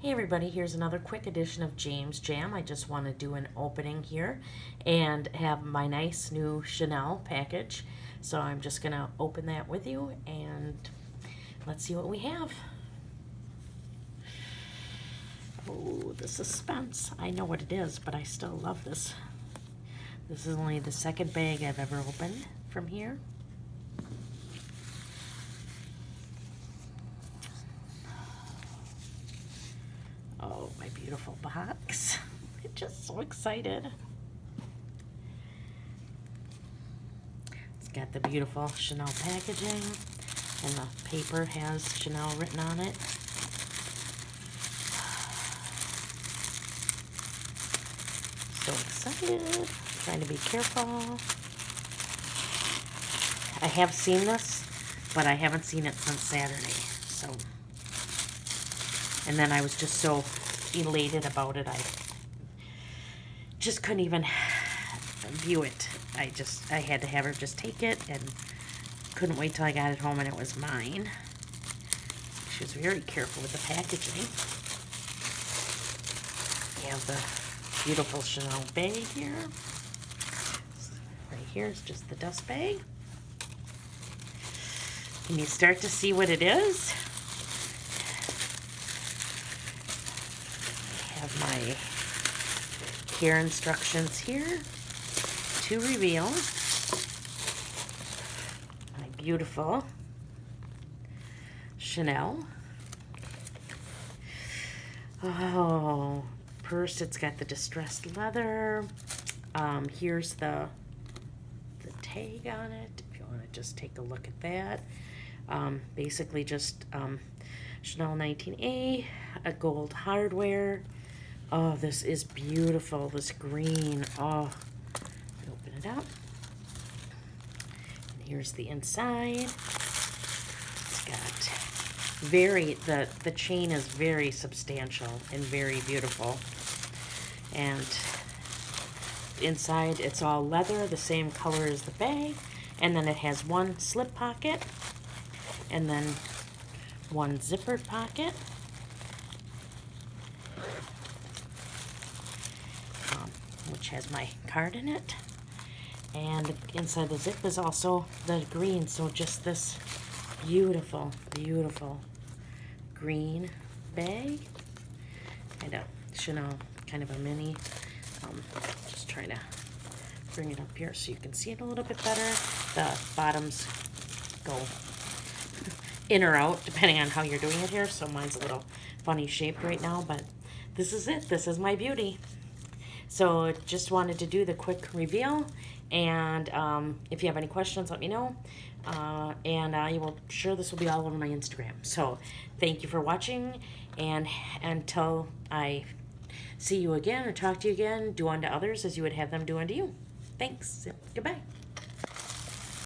Hey everybody, here's another quick edition of James Jam. I just want to do an opening here and have my nice new Chanel package. So I'm just going to open that with you and let's see what we have. Oh, the suspense. I know what it is, but I still love this. This is only the second bag I've ever opened from here. Oh, my beautiful box. I'm just so excited. It's got the beautiful Chanel packaging, and the paper has Chanel written on it. So excited. Trying to be careful. I have seen this, but I haven't seen it since Saturday. So, and then I was just so elated about it, I just couldn't even view it. I had to have her just take it, and couldn't wait till I got it home and it was mine. She was very careful with the packaging. You have the beautiful Chanel bag here. Right here is just the dust bag. Can you start to see what it is? I have my care instructions here to reveal my beautiful Chanel. Oh, purse. It's got the distressed leather. Here's the tag on it, if you want to just take a look at that. Basically just Chanel 19A, a gold hardware. Oh, this is beautiful, this green. Oh, open it up. And here's the inside. It's got the chain is very substantial and very beautiful. And inside it's all leather, the same color as the bag. And then it has one slip pocket and then one zippered pocket. Which has my card in it. And inside the zip is also the green, so just this beautiful, beautiful green bag. And a Chanel, kind of a mini. Just trying to bring it up here so you can see it a little bit better. The bottoms go in or out depending on how you're doing it here, so mine's a little funny shaped right now, but this is it. This is my beauty. So just wanted to do the quick reveal, and if you have any questions, let me know, and I will sure this will be all over my Instagram. So thank you for watching, and until I see you again or talk to you again, do unto others as you would have them do unto you. Thanks. Goodbye.